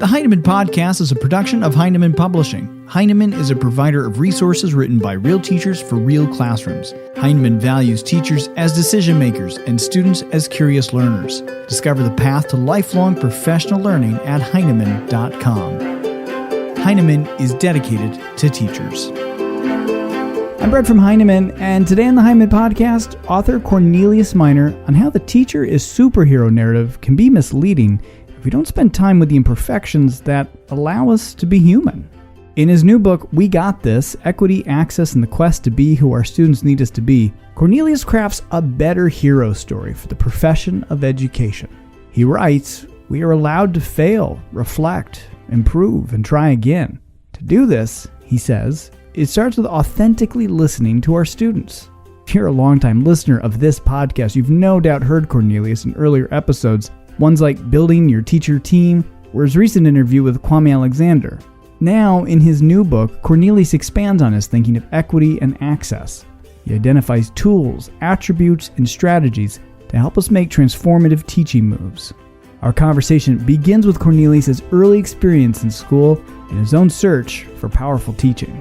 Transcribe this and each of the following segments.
The Heinemann Podcast is a production of Heinemann Publishing. Heinemann is a provider of resources written by real teachers for real classrooms. Heinemann values teachers as decision makers and students as curious learners. Discover the path to lifelong professional learning at Heinemann.com. Heinemann is dedicated to teachers. I'm Brett from Heinemann, and today on the Heinemann Podcast, author Cornelius Minor on how the teacher is superhero narrative can be misleading if we don't spend time with the imperfections that allow us to be human. In his new book, We Got This, Equity, Access, and the Quest to Be Who Our Students Need Us to Be, Cornelius crafts a better hero story for the profession of education. He writes, we are allowed to fail, reflect, improve, and try again. To do this, he says, it starts with authentically listening to our students. If you're a longtime listener of this podcast, you've no doubt heard Cornelius in earlier episodes, ones like Building Your Teacher Team, or his recent interview with Kwame Alexander. Now, in his new book, Cornelius expands on his thinking of equity and access. He identifies tools, attributes, and strategies to help us make transformative teaching moves. Our conversation begins with Cornelius' early experience in school and his own search for powerful teaching.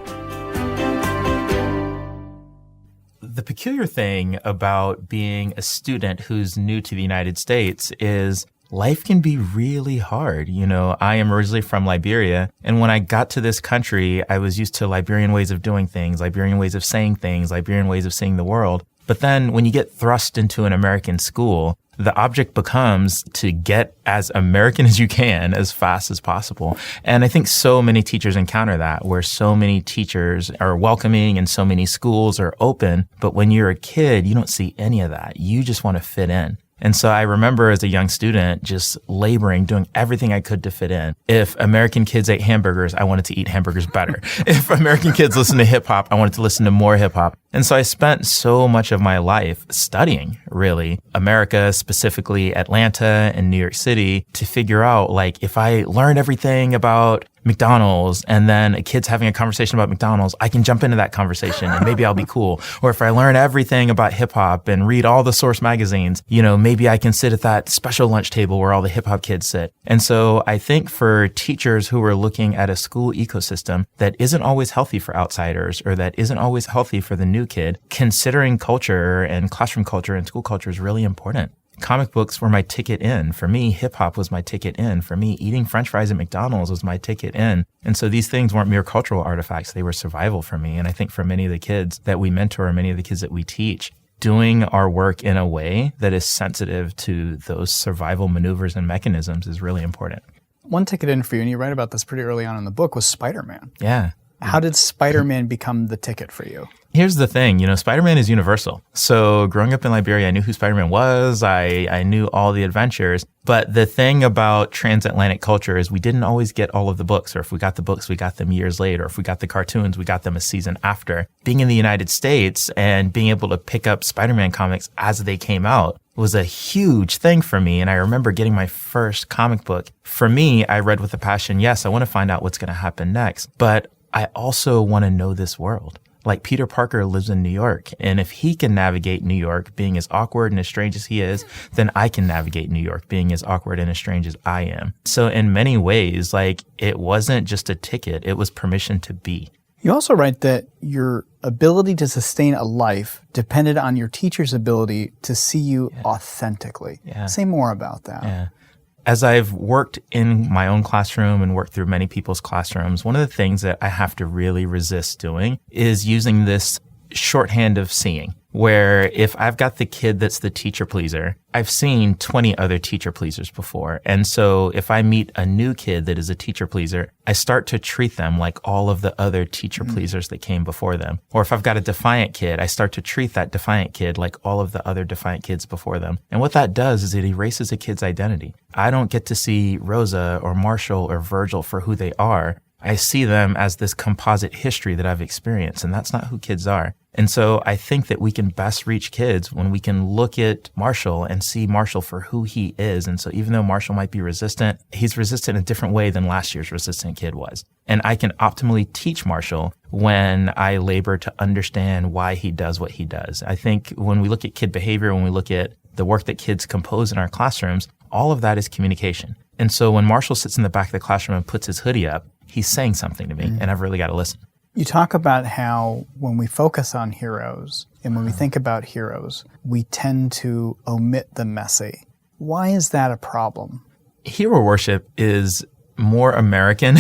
The peculiar thing about being a student who's new to the United States is life can be really hard. You know, I am originally from Liberia, and when I got to this country, I was used to Liberian ways of doing things, Liberian ways of saying things, Liberian ways of seeing the world. But then when you get thrust into an American school, the object becomes to get as American as you can as fast as possible. And I think so many teachers encounter that, where so many teachers are welcoming and so many schools are open. But when you're a kid, you don't see any of that. You just want to fit in. And so I remember as a young student just laboring, doing everything I could to fit in. If American kids ate hamburgers, I wanted to eat hamburgers better. If American kids listened to hip hop, I wanted to listen to more hip hop. And so I spent so much of my life studying, really, America, specifically Atlanta and New York City, to figure out, like, if I learned everything about McDonald's and then a kid's having a conversation about McDonald's, I can jump into that conversation and maybe I'll be cool. Or if I learn everything about hip hop and read all the source magazines, you know, maybe I can sit at that special lunch table where all the hip hop kids sit. And so I think for teachers who are looking at a school ecosystem that isn't always healthy for outsiders or that isn't always healthy for the new kid, considering culture and classroom culture and school culture is really important. Comic books were my ticket in. For me, hip hop was my ticket in. For me, eating French fries at McDonald's was my ticket in. And so these things weren't mere cultural artifacts. They were survival for me. And I think for many of the kids that we mentor, many of the kids that we teach, doing our work in a way that is sensitive to those survival maneuvers and mechanisms is really important. One ticket in for you, and you write about this pretty early on in the book, was Spiderman. Yeah. How did Spiderman become the ticket for you? Here's the thing, you know, Spiderman is universal. So growing up in Liberia, I knew who Spiderman was. I knew all the adventures. But the thing about transatlantic culture is we didn't always get all of the books, or if we got the books, we got them years later. If we got the cartoons, we got them a season after. Being in the United States and being able to pick up Spider-Man comics as they came out was a huge thing for me. And I remember getting my first comic book. For me, I read with a passion, yes, I want to find out what's going to happen next. But I also want to know this world. Like Peter Parker lives in New York. And if he can navigate New York being as awkward and as strange as he is, then I can navigate New York being as awkward and as strange as I am. So in many ways, like, it wasn't just a ticket. It was permission to be. You also write that your ability to sustain a life depended on your teacher's ability to see you authentically. Yeah. Say more about that. Yeah. As I've worked in my own classroom and worked through many people's classrooms, one of the things that I have to really resist doing is using this shorthand of seeing, where if I've got the kid that's the teacher pleaser, I've seen 20 other teacher pleasers before. And so if I meet a new kid that is a teacher pleaser, I start to treat them like all of the other teacher pleasers that came before them. Or if I've got a defiant kid, I start to treat that defiant kid like all of the other defiant kids before them. And what that does is it erases a kid's identity. I don't get to see Rosa or Marshall or Virgil for who they are. I see them as this composite history that I've experienced, and that's not who kids are. And so I think that we can best reach kids when we can look at Marshall and see Marshall for who he is. And so even though Marshall might be resistant, he's resistant in a different way than last year's resistant kid was. And I can optimally teach Marshall when I labor to understand why he does what he does. I think when we look at kid behavior, when we look at the work that kids compose in our classrooms, all of that is communication. And so when Marshall sits in the back of the classroom and puts his hoodie up, he's saying something to me, and I've really got to listen. You talk about how when we focus on heroes and when we think about heroes, we tend to omit the messy. Why is that a problem? Hero worship is more American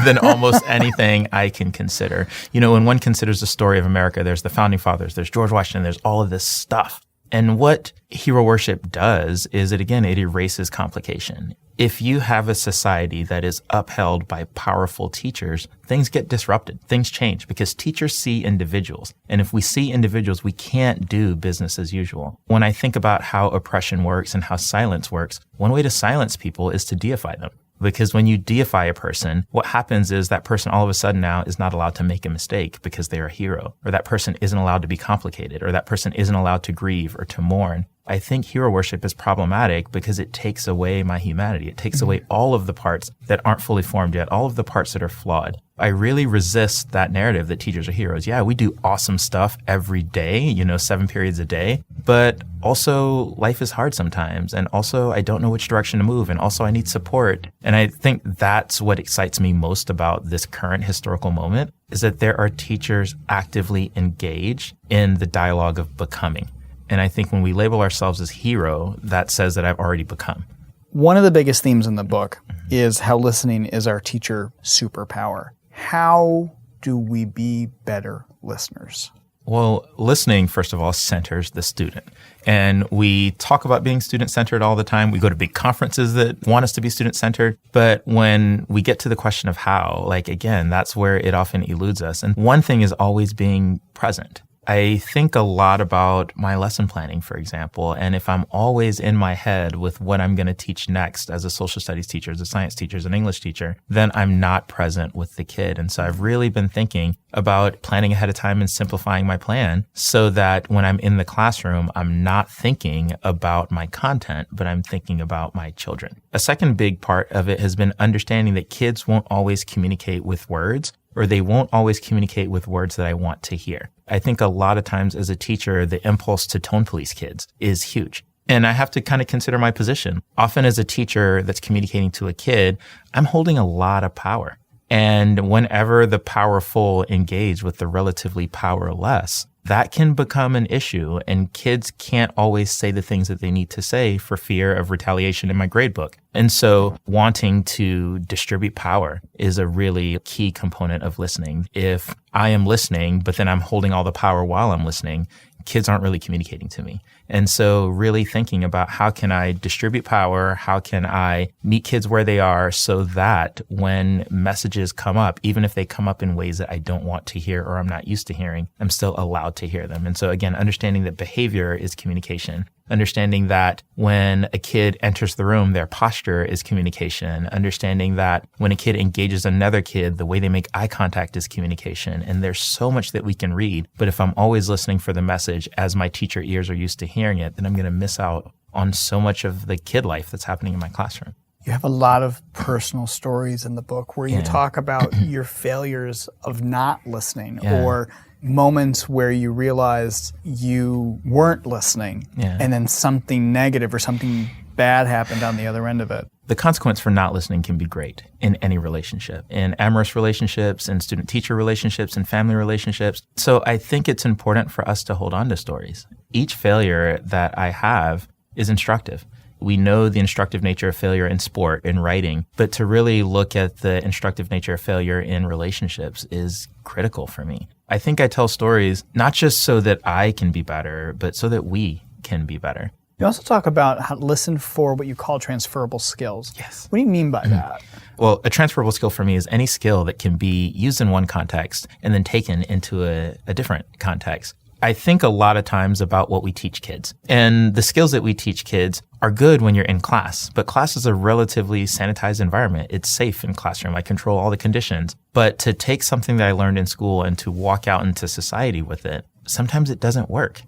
than almost anything I can consider. You know, when one considers the story of America, there's the founding fathers, there's George Washington, there's all of this stuff. And what hero worship does is it erases complication. If you have a society that is upheld by powerful teachers, things get disrupted. Things change because teachers see individuals. And if we see individuals, we can't do business as usual. When I think about how oppression works and how silence works, one way to silence people is to deify them. Because when you deify a person, what happens is that person all of a sudden now is not allowed to make a mistake because they're a hero, or that person isn't allowed to be complicated, or that person isn't allowed to grieve or to mourn. I think hero worship is problematic because it takes away my humanity. It takes away all of the parts that aren't fully formed yet, all of the parts that are flawed. I really resist that narrative that teachers are heroes. Yeah, we do awesome stuff every day, 7 periods a day, but also life is hard sometimes. And also I don't know which direction to move. And also I need support. And I think that's what excites me most about this current historical moment is that there are teachers actively engaged in the dialogue of becoming. And I think when we label ourselves as hero, that says that I've already become. One of the biggest themes in the book is how listening is our teacher superpower. How do we be better listeners? Well, listening, first of all, centers the student. And we talk about being student-centered all the time. We go to big conferences that want us to be student-centered. But when we get to the question of how, again, that's where it often eludes us. And one thing is always being present. I think a lot about my lesson planning, for example, and if I'm always in my head with what I'm going to teach next as a social studies teacher, as a science teacher, as an English teacher, then I'm not present with the kid. And so I've really been thinking about planning ahead of time and simplifying my plan so that when I'm in the classroom, I'm not thinking about my content, but I'm thinking about my children. A second big part of it has been understanding that kids won't always communicate with words, or they won't always communicate with words that I want to hear. I think a lot of times as a teacher, the impulse to tone police kids is huge. And I have to kind of consider my position. Often as a teacher that's communicating to a kid, I'm holding a lot of power. And whenever the powerful engage with the relatively powerless, that can become an issue. And kids can't always say the things that they need to say for fear of retaliation in my grade book. And so wanting to distribute power is a really key component of listening. If I am listening, but then I'm holding all the power while I'm listening, kids aren't really communicating to me. And so really thinking about how can I distribute power? How can I meet kids where they are so that when messages come up, even if they come up in ways that I don't want to hear or I'm not used to hearing, I'm still allowed to hear them. And so again, understanding that behavior is communication. Understanding that when a kid enters the room, their posture is communication. Understanding that when a kid engages another kid, the way they make eye contact is communication. And there's so much that we can read. But if I'm always listening for the message as my teacher ears are used to hearing it, then I'm going to miss out on so much of the kid life that's happening in my classroom. You have a lot of personal stories in the book where you talk about your failures of not listening or moments where you realized you weren't listening and then something negative or something bad happened on the other end of it. The consequence for not listening can be great in any relationship, in amorous relationships, in student-teacher relationships, in family relationships. So I think it's important for us to hold on to stories. Each failure that I have is instructive. We know the instructive nature of failure in sport, in writing, but to really look at the instructive nature of failure in relationships is critical for me. I think I tell stories not just so that I can be better, but so that we can be better. You also talk about how to listen for what you call transferable skills. Yes. What do you mean by that? Well, a transferable skill for me is any skill that can be used in one context and then taken into a different context. I think a lot of times about what we teach kids. And the skills that we teach kids are good when you're in class, but class is a relatively sanitized environment. It's safe in classroom. I control all the conditions. But to take something that I learned in school and to walk out into society with it, sometimes it doesn't work.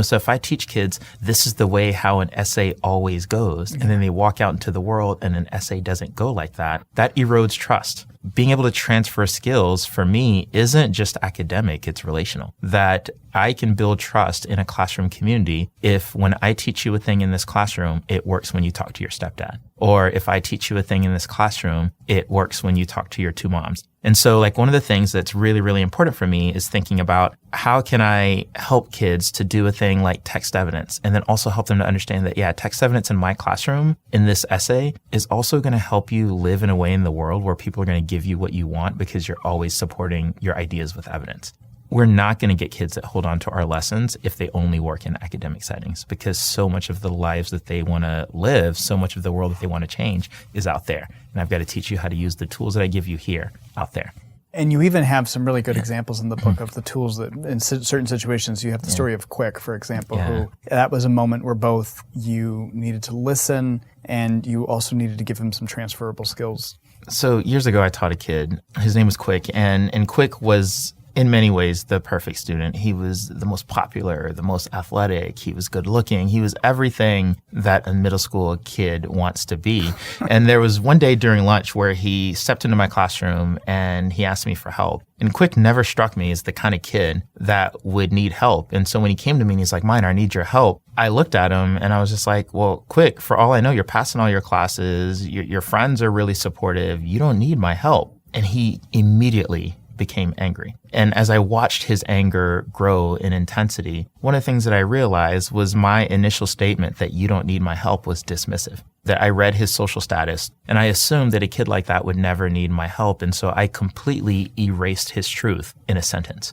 So if I teach kids, this is the way how an essay always goes, and then they walk out into the world and an essay doesn't go like that, that erodes trust. Being able to transfer skills for me isn't just academic, it's relational. That I can build trust in a classroom community if when I teach you a thing in this classroom, it works when you talk to your stepdad. Or if I teach you a thing in this classroom, it works when you talk to your 2 moms. And so like one of the things that's really, really important for me is thinking about how can I help kids to do a thing like text evidence, and then also help them to understand that, yeah, text evidence in my classroom in this essay is also going to help you live in a way in the world where people are going to give you what you want because you're always supporting your ideas with evidence. We're not going to get kids that hold on to our lessons if they only work in academic settings, because so much of the lives that they want to live, so much of the world that they want to change is out there. And I've got to teach you how to use the tools that I give you here out there. And you even have some really good examples in the book of the tools that in certain situations, you have the story of Quick, for example, who that was a moment where both you needed to listen and you also needed to give him some transferable skills. So years ago, I taught a kid. His name was Quick, and Quick was in many ways the perfect student. He was the most popular, the most athletic. He was good looking. He was everything that a middle school kid wants to be. And there was one day during lunch where he stepped into my classroom and he asked me for help. And Quick never struck me as the kind of kid that would need help. And so when he came to me and he's like, Minor, I need your help, I looked at him and I was just like, well, Quick, for all I know, you're passing all your classes. Your friends are really supportive. You don't need my help. And he immediately became angry. And as I watched his anger grow in intensity, one of the things that I realized was my initial statement that you don't need my help was dismissive. That I read his social status and I assumed that a kid like that would never need my help. And so I completely erased his truth in a sentence.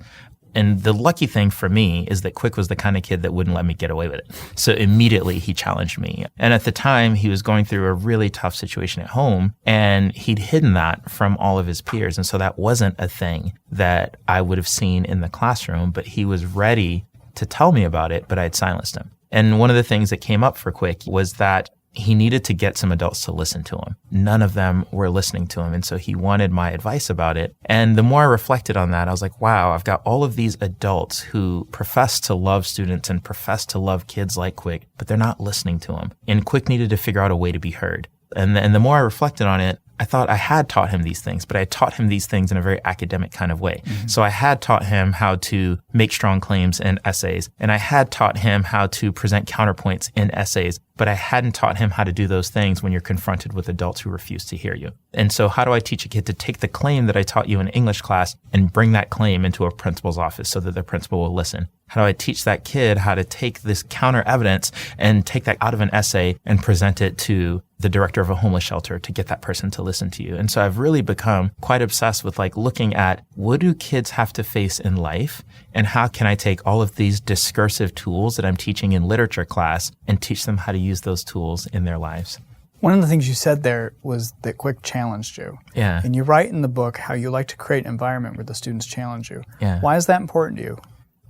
And the lucky thing for me is that Quick was the kind of kid that wouldn't let me get away with it. So immediately he challenged me. And at the time, he was going through a really tough situation at home, and he'd hidden that from all of his peers. And so that wasn't a thing that I would have seen in the classroom, but he was ready to tell me about it, but I'd silenced him. And one of the things that came up for Quick was that he needed to get some adults to listen to him. None of them were listening to him. And so he wanted my advice about it. And the more I reflected on that, I was like, wow, I've got all of these adults who profess to love students and profess to love kids like Quick, but they're not listening to him. And Quick needed to figure out a way to be heard. And the more I reflected on it, I thought I had taught him these things, but I taught him these things in a very academic kind of way. Mm-hmm. So I had taught him how to make strong claims in essays, and I had taught him how to present counterpoints in essays, but I hadn't taught him how to do those things when you're confronted with adults who refuse to hear you. And so how do I teach a kid to take the claim that I taught you in English class and bring that claim into a principal's office so that the principal will listen? How do I teach that kid how to take this counter evidence and take that out of an essay and present it to the director of a homeless shelter to get that person to listen to you? And so I've really become quite obsessed with like looking at what do kids have to face in life, and how can I take all of these discursive tools that I'm teaching in literature class and teach them how to use those tools in their lives. One of the things you said there was that Quick challenged you. Yeah. And you write in the book how you like to create an environment where the students challenge you. Yeah. Why is that important to you?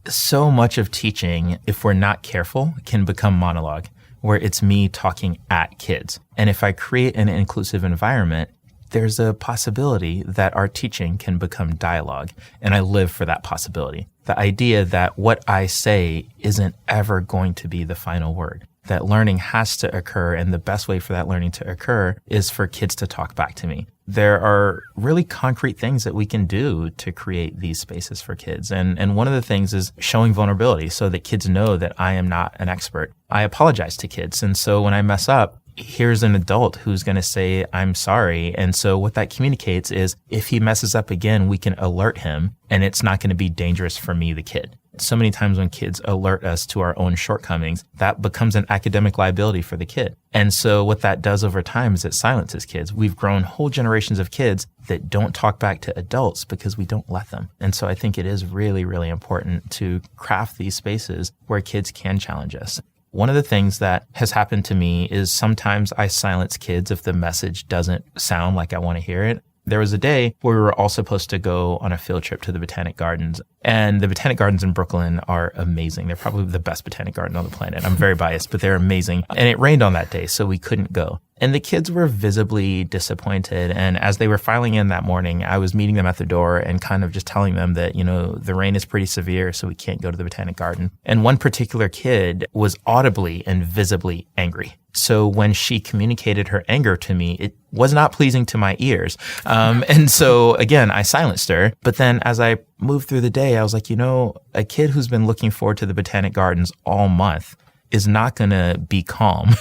So much of teaching, if we're not careful, can become monologue, where it's me talking at kids. And if I create an inclusive environment, there's a possibility that our teaching can become dialogue. And I live for that possibility. The idea that what I say isn't ever going to be the final word. That learning has to occur, and the best way for that learning to occur is for kids to talk back to me. There are really concrete things that we can do to create these spaces for kids. And one of the things is showing vulnerability so that kids know that I am not an expert. I apologize to kids. And so when I mess up, here's an adult who's going to say, I'm sorry. And so what that communicates is if he messes up again, we can alert him, and it's not going to be dangerous for me, the kid. So many times when kids alert us to our own shortcomings, that becomes an academic liability for the kid. And so what that does over time is it silences kids. We've grown whole generations of kids that don't talk back to adults because we don't let them. And so I think it is really, really important to craft these spaces where kids can challenge us. One of the things that has happened to me is sometimes I silence kids if the message doesn't sound like I want to hear it. There was a day where we were all supposed to go on a field trip to the Botanic Gardens. And the Botanic Gardens in Brooklyn are amazing. They're probably the best botanic garden on the planet. I'm very biased, but they're amazing. And it rained on that day, so we couldn't go. And the kids were visibly disappointed. And as they were filing in that morning, I was meeting them at the door and kind of just telling them that, you know, the rain is pretty severe, so we can't go to the Botanic Garden. And one particular kid was audibly and visibly angry. So when she communicated her anger to me, it was not pleasing to my ears. And so again, I silenced her. But then as I moved through the day, I was like, you know, a kid who's been looking forward to the Botanic Gardens all month is not going to be calm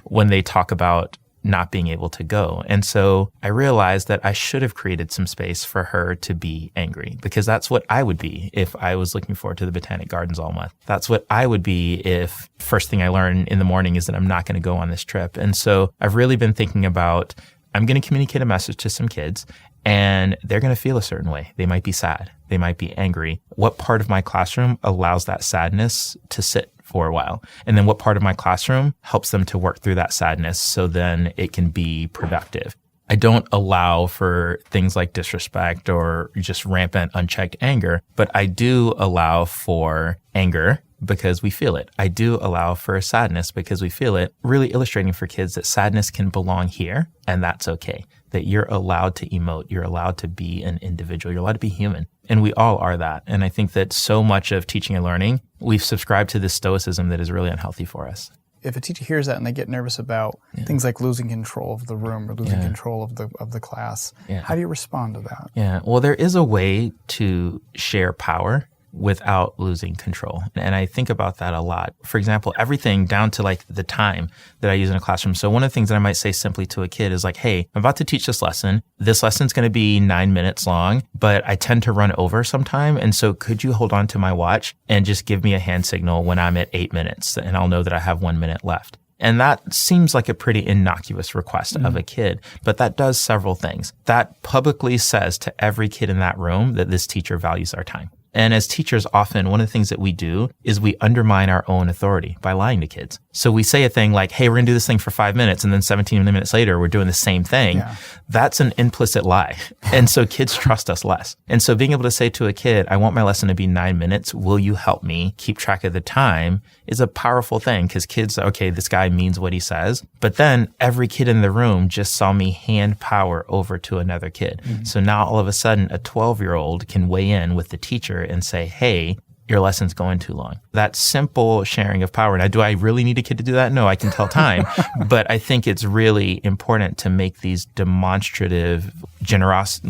when they talk about not being able to go. And so I realized that I should have created some space for her to be angry, because that's what I would be if I was looking forward to the Botanic Gardens all month. That's what I would be if first thing I learn in the morning is that I'm not going to go on this trip. And so I've really been thinking about, I'm going to communicate a message to some kids, and they're going to feel a certain way. They might be sad. They might be angry. What part of my classroom allows that sadness to sit for a while? And then what part of my classroom helps them to work through that sadness so then it can be productive? I don't allow for things like disrespect or just rampant, unchecked anger, but I do allow for anger because we feel it. I do allow for sadness because we feel it, really illustrating for kids that sadness can belong here, and that's okay. That you're allowed to emote, you're allowed to be an individual, you're allowed to be human. And we all are that. And I think that so much of teaching and learning, we've subscribed to this stoicism that is really unhealthy for us. If a teacher hears that and they get nervous about things like losing control of the room or losing control of the class, how do you respond to that? Yeah, well, there is a way to share power without losing control. And I think about that a lot. For example, everything down to like the time that I use in a classroom. So one of the things that I might say simply to a kid is like, hey, I'm about to teach this lesson. This lesson's going to be 9 minutes long, but I tend to run over sometime. And so could you hold on to my watch and just give me a hand signal when I'm at 8 minutes, and I'll know that I have 1 minute left. And that seems like a pretty innocuous request of a kid, but that does several things. That publicly says to every kid in that room that this teacher values our time. And as teachers, often one of the things that we do is we undermine our own authority by lying to kids. So we say a thing like, hey, we're going to do this thing for 5 minutes. And then 17 minutes later, we're doing the same thing. Yeah. That's an implicit lie. And so kids trust us less. And so being able to say to a kid, I want my lesson to be 9 minutes. Will you help me keep track of the time is a powerful thing, because kids, okay, this guy means what he says. But then every kid in the room just saw me hand power over to another kid. Mm-hmm. So now all of a sudden, a 12-year-old can weigh in with the teacher and say, hey, your lesson's going too long. That simple sharing of power. Now, do I really need a kid to do that? No, I can tell time. But I think it's really important to make these demonstrative, generous,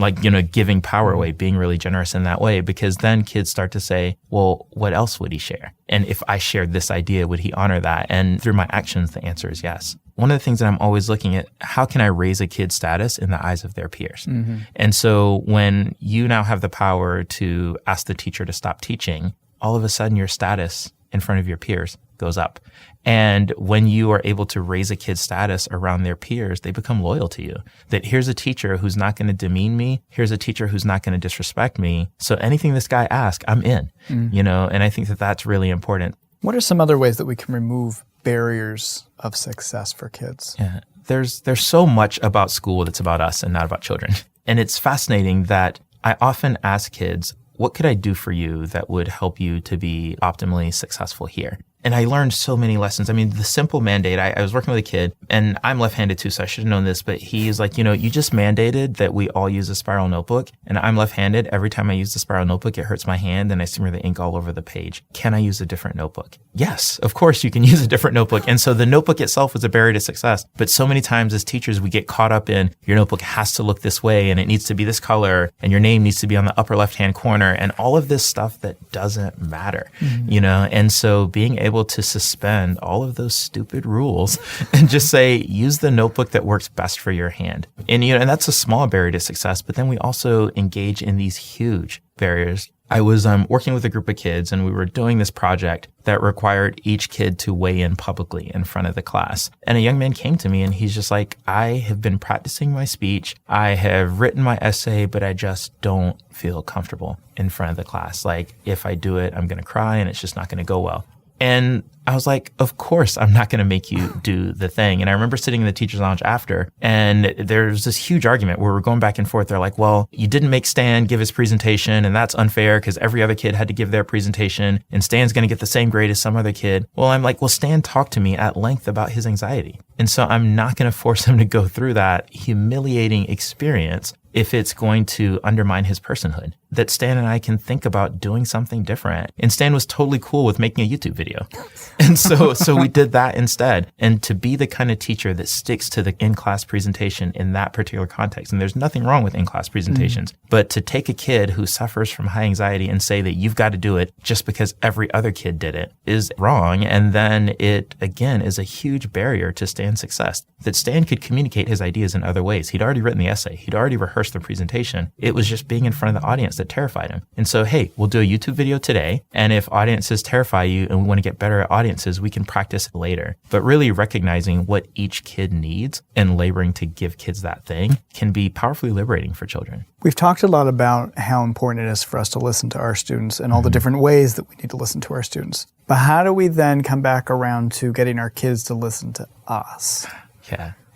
giving power away, being really generous in that way, because then kids start to say, well, what else would he share? And if I shared this idea, would he honor that? And through my actions, the answer is yes. One of the things that I'm always looking at, how can I raise a kid's status in the eyes of their peers? Mm-hmm. And so when you now have the power to ask the teacher to stop teaching, all of a sudden your status in front of your peers goes up. And when you are able to raise a kid's status around their peers, they become loyal to you. That here's a teacher who's not going to demean me. Here's a teacher who's not going to disrespect me. So anything this guy asks, I'm in, and I think that that's really important. What are some other ways that we can remove barriers of success for kids? Yeah, there's so much about school that's about us and not about children. And it's fascinating that I often ask kids, what could I do for you that would help you to be optimally successful here? And I learned so many lessons. I mean, the simple mandate, I was working with a kid, and I'm left-handed too, so I should have known this, but he's like, you just mandated that we all use a spiral notebook, and I'm left-handed. Every time I use the spiral notebook, it hurts my hand, and I smear the ink all over the page. Can I use a different notebook? Yes, of course you can use a different notebook. And so the notebook itself was a barrier to success. But so many times as teachers, we get caught up in your notebook has to look this way, and it needs to be this color, and your name needs to be on the upper left-hand corner, and all of this stuff that doesn't matter, And so being able to suspend all of those stupid rules and just say, use the notebook that works best for your hand. And, and that's a small barrier to success. But then we also engage in these huge barriers. I was working with a group of kids, and we were doing this project that required each kid to weigh in publicly in front of the class. And a young man came to me, and he's just like, I have been practicing my speech. I have written my essay, but I just don't feel comfortable in front of the class. Like, if I do it, I'm going to cry, and it's just not going to go well. And I was like, of course, I'm not going to make you do the thing. And I remember sitting in the teacher's lounge after, and there's this huge argument where we're going back and forth. They're like, well, you didn't make Stan give his presentation, and that's unfair because every other kid had to give their presentation, and Stan's going to get the same grade as some other kid. Well, I'm like, well, Stan talked to me at length about his anxiety. And so I'm not going to force him to go through that humiliating experience if it's going to undermine his personhood. That Stan and I can think about doing something different. And Stan was totally cool with making a YouTube video. And so we did that instead. And to be the kind of teacher that sticks to the in-class presentation in that particular context, and there's nothing wrong with in-class presentations, but to take a kid who suffers from high anxiety and say that you've got to do it just because every other kid did it is wrong. And then it, again, is a huge barrier to Stan's success. That Stan could communicate his ideas in other ways. He'd already written the essay. He'd already rehearsed the presentation. It was just being in front of the audience that terrified him. And so, hey, we'll do a YouTube video today. And if audiences terrify you and we want to get better at audiences, we can practice later. But really recognizing what each kid needs and laboring to give kids that thing can be powerfully liberating for children. We've talked a lot about how important it is for us to listen to our students and all the different ways that we need to listen to our students. But how do we then come back around to getting our kids to listen to us?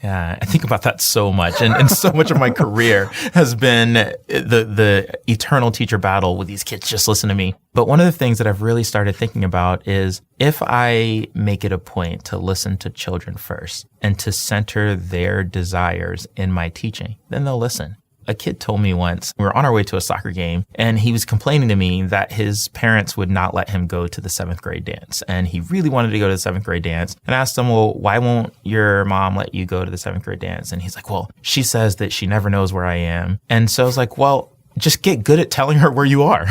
Yeah, I think about that so much. And so much of my career has been the eternal teacher battle with these kids just listen to me. But one of the things that I've really started thinking about is if I make it a point to listen to children first and to center their desires in my teaching, then they'll listen. A kid told me once, we were on our way to a soccer game, and he was complaining to me that his parents would not let him go to the 7th grade dance. And he really wanted to go to the 7th grade dance. And I asked him, well, why won't your mom let you go to the 7th grade dance? And he's like, well, she says that she never knows where I am. And so I was like, well, just get good at telling her where you are,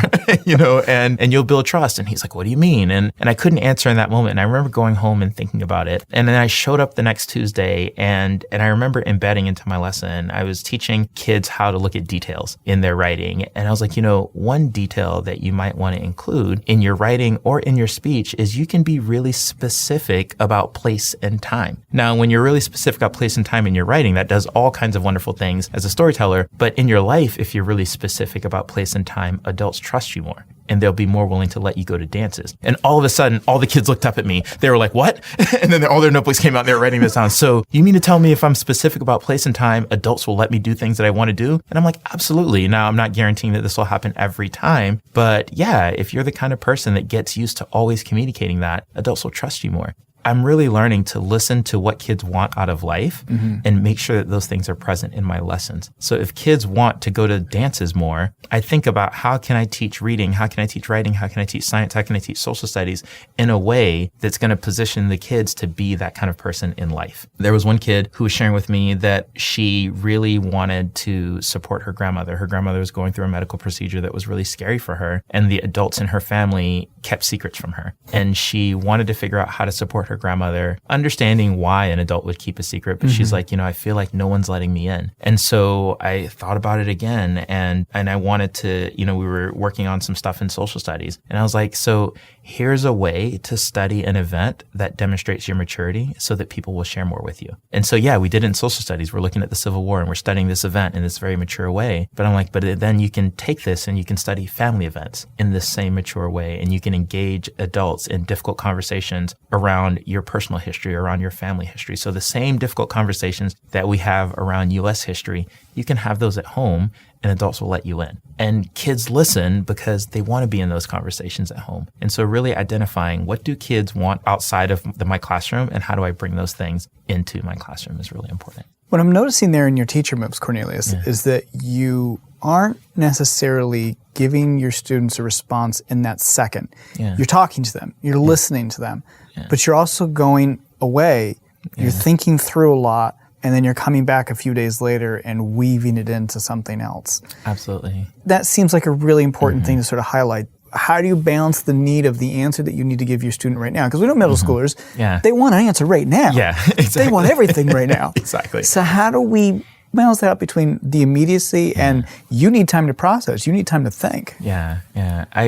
and you'll build trust. And he's like, what do you mean? And I couldn't answer in that moment. And I remember going home and thinking about it. And then I showed up the next Tuesday and I remember embedding into my lesson, I was teaching kids how to look at details in their writing. And I was like, one detail that you might want to include in your writing or in your speech is you can be really specific about place and time. Now, when you're really specific about place and time in your writing, that does all kinds of wonderful things as a storyteller. But in your life, if you're really specific about place and time, adults trust you more and they'll be more willing to let you go to dances. And all of a sudden, all the kids looked up at me. They were like, what? And then all their notebooks came out and they were writing this down. So you mean to tell me if I'm specific about place and time, adults will let me do things that I want to do? And I'm like, absolutely. Now, I'm not guaranteeing that this will happen every time. But yeah, if you're the kind of person that gets used to always communicating that, adults will trust you more. I'm really learning to listen to what kids want out of life and make sure that those things are present in my lessons. So if kids want to go to dances more, I think about how can I teach reading? How can I teach writing? How can I teach science? How can I teach social studies in a way that's going to position the kids to be that kind of person in life? There was one kid who was sharing with me that she really wanted to support her grandmother. Her grandmother was going through a medical procedure that was really scary for her, and the adults in her family kept secrets from her. And she wanted to figure out how to support her grandmother, understanding why an adult would keep a secret. But she's like, I feel like no one's letting me in. And so I thought about it again, and I wanted to, we were working on some stuff in social studies. And I was like, so here's a way to study an event that demonstrates your maturity so that people will share more with you. And so, yeah, we did it in social studies. We're looking at the Civil War and we're studying this event in this very mature way. But I'm like, but then you can take this and you can study family events in this same mature way. And you can engage adults in difficult conversations around your personal history, around your family history. So the same difficult conversations that we have around U.S. history, you can have those at home and adults will let you in. And kids listen because they want to be in those conversations at home. And so really identifying what do kids want outside of my classroom and how do I bring those things into my classroom is really important. What I'm noticing there in your teacher moves, Cornelius, is that you aren't necessarily giving your students a response in that second. Yeah. You're talking to them, you're listening to them, but you're also going away, you're thinking through a lot, and then you're coming back a few days later and weaving it into something else. Absolutely. That seems like a really important thing to sort of highlight. How do you balance the need of the answer that you need to give your student right now? Because we know middle schoolers, they want an answer right now. Yeah, exactly. They want everything right now. Exactly. So how do we balance that out between the immediacy and you need time to process, you need time to think? Yeah.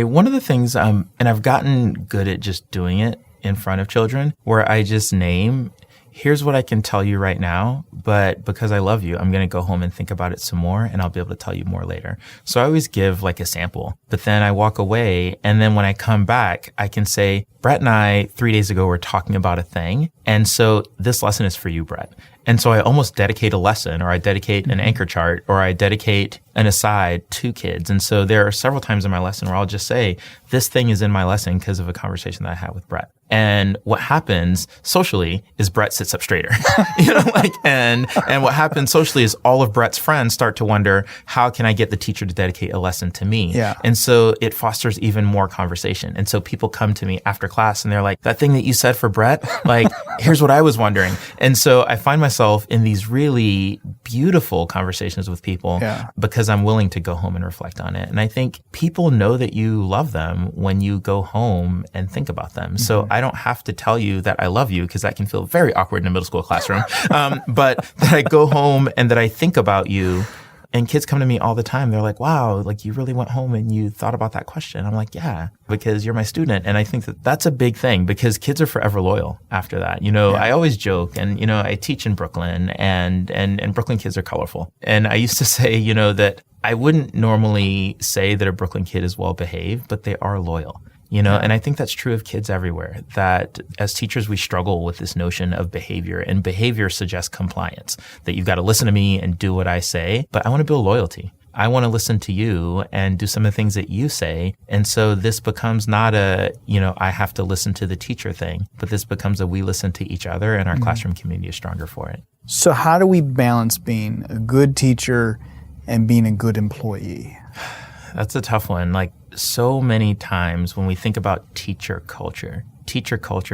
One of the things, and I've gotten good at just doing it in front of children, where I just name, here's what I can tell you right now, but because I love you, I'm going to go home and think about it some more and I'll be able to tell you more later. So I always give like a sample, but then I walk away. And then when I come back, I can say, Brett and I 3 days ago were talking about a thing. And so this lesson is for you, Brett. And so I almost dedicate a lesson, or I dedicate an anchor chart, or I dedicate an aside to kids. And so there are several times in my lesson where I'll just say, this thing is in my lesson because of a conversation that I had with Brett. And what happens socially is Brett sits up straighter, and what happens socially is all of Brett's friends start to wonder, how can I get the teacher to dedicate a lesson to me? Yeah. And so it fosters even more conversation. And so people come to me after class and they're like, that thing that you said for Brett, here's what I was wondering. And so I find myself in these really beautiful conversations with people because I'm willing to go home and reflect on it. And I think people know that you love them when you go home and think about them. Mm-hmm. So I don't have to tell you that I love you, because that can feel very awkward in a middle school classroom. But that I go home and that I think about you. And kids come to me all the time. They're like, wow, you really went home and you thought about that question. I'm like, yeah, because you're my student. And I think that that's a big thing, because kids are forever loyal after that. I always joke, and, I teach in Brooklyn, and Brooklyn kids are colorful. And I used to say, that I wouldn't normally say that a Brooklyn kid is well behaved, but they are loyal. And I think that's true of kids everywhere, that as teachers, we struggle with this notion of behavior, and behavior suggests compliance, that you've got to listen to me and do what I say. But I want to build loyalty. I want to listen to you and do some of the things that you say. And so this becomes not a, I have to listen to the teacher thing, but this becomes a we listen to each other, and our classroom community is stronger for it. So how do we balance being a good teacher and being a good employee? That's a tough one. So many times when we think about teacher culture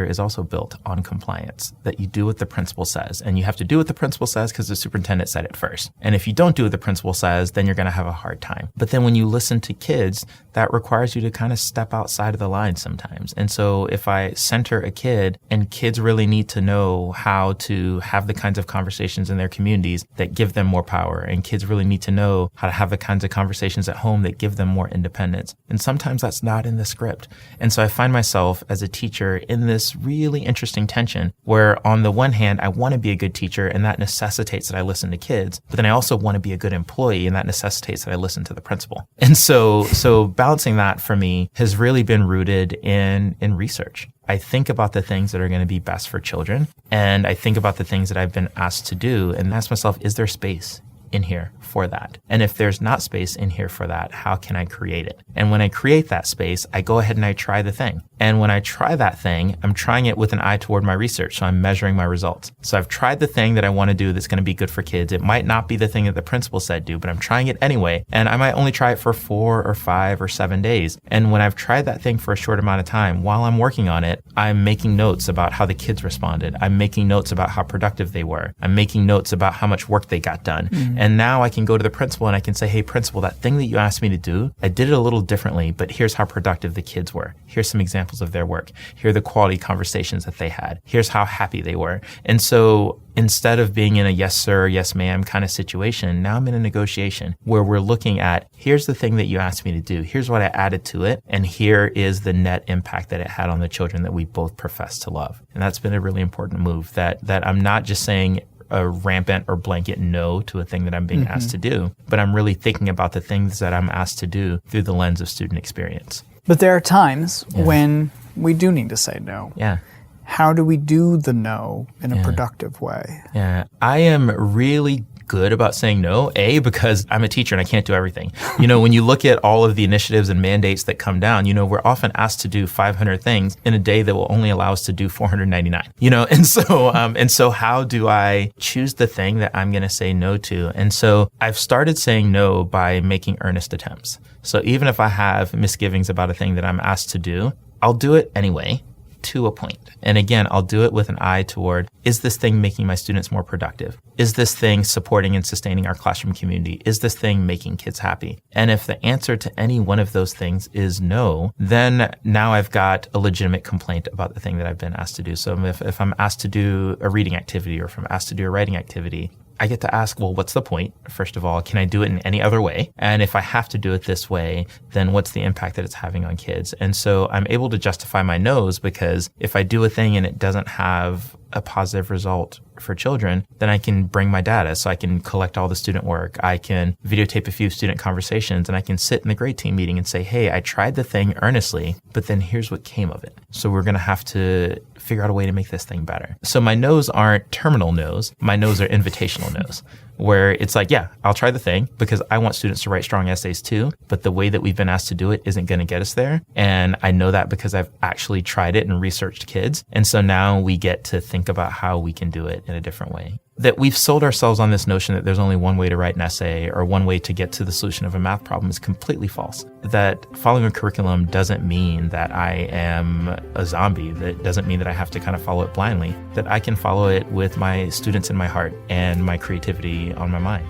is also built on compliance, that you do what the principal says, and you have to do what the principal says because the superintendent said it first. And if you don't do what the principal says, then you're going to have a hard time. But then when you listen to kids, that requires you to kind of step outside of the line sometimes. And so if I center a kid, and kids really need to know how to have the kinds of conversations in their communities that give them more power, and kids really need to know how to have the kinds of conversations at home that give them more independence. And sometimes that's not in the script. And so I find myself as a teacher in this really interesting tension where, on the one hand, I want to be a good teacher, and that necessitates that I listen to kids, but then I also want to be a good employee, and that necessitates that I listen to the principal. And so balancing that for me has really been rooted in research. I think about the things that are going to be best for children, and I think about the things that I've been asked to do, and ask myself, is there space in here for that? And if there's not space in here for that, how can I create it? And when I create that space, I go ahead and I try the thing. And when I try that thing, I'm trying it with an eye toward my research. So I'm measuring my results. So I've tried the thing that I want to do that's going to be good for kids. It might not be the thing that the principal said do, but I'm trying it anyway. And I might only try it for 4 or 5 or 7 days. And when I've tried that thing for a short amount of time, while I'm working on it, I'm making notes about how the kids responded. I'm making notes about how productive they were. I'm making notes about how much work they got done. Mm-hmm. And now I can go to the principal and I can say, hey, principal, that thing that you asked me to do, I did it a little differently, but here's how productive the kids were. Here's some examples of their work. Here are the quality conversations that they had. Here's how happy they were. And so instead of being in a yes, sir, yes, ma'am kind of situation, now I'm in a negotiation where we're looking at, here's the thing that you asked me to do. Here's what I added to it. And here is the net impact that it had on the children that we both profess to love. And that's been a really important move, that I'm not just saying a rampant or blanket no to a thing that I'm being asked to do, but I'm really thinking about the things that I'm asked to do through the lens of student experience. But there are times when we do need to say no. Yeah. How do we do the no in a productive way? Yeah. I am really good about saying no, because I'm a teacher and I can't do everything. When you look at all of the initiatives and mandates that come down, we're often asked to do 500 things in a day that will only allow us to do 499, and so how do I choose the thing that I'm going to say no to? And so I've started saying no by making earnest attempts. So even if I have misgivings about a thing that I'm asked to do, I'll do it anyway, to a point. And again, I'll do it with an eye toward, is this thing making my students more productive? Is this thing supporting and sustaining our classroom community? Is this thing making kids happy? And if the answer to any one of those things is no, then now I've got a legitimate complaint about the thing that I've been asked to do. So if I'm asked to do a reading activity, or if I'm asked to do a writing activity, I get to ask, well, what's the point? First of all, can I do it in any other way? And if I have to do it this way, then what's the impact that it's having on kids? And so I'm able to justify my no's, because if I do a thing and it doesn't have a positive result for children, then I can bring my data. So I can collect all the student work. I can videotape a few student conversations, and I can sit in the grade team meeting and say, hey, I tried the thing earnestly, but then here's what came of it. So we're going to have to figure out a way to make this thing better. So my no's aren't terminal no's. My no's are invitational no's. where it's like, yeah, I'll try the thing because I want students to write strong essays too, but the way that we've been asked to do it isn't going to get us there. And I know that because I've actually tried it and researched kids. And so now we get to think about how we can do it in a different way. That we've sold ourselves on this notion that there's only one way to write an essay or one way to get to the solution of a math problem is completely false. That following a curriculum doesn't mean that I am a zombie. That doesn't mean that I have to kind of follow it blindly. That I can follow it with my students in my heart and my creativity on my mind.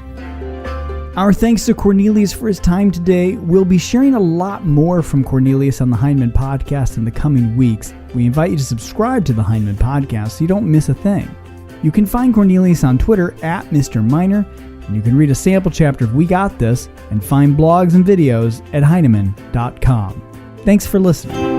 Our thanks to Cornelius for his time today. We'll be sharing a lot more from Cornelius on the Heinemann Podcast in the coming weeks. We invite you to subscribe to the Heinemann Podcast so you don't miss a thing. You can find Cornelius on Twitter at Mr. Minor, and you can read a sample chapter of We Got This and find blogs and videos at Heinemann.com. Thanks for listening.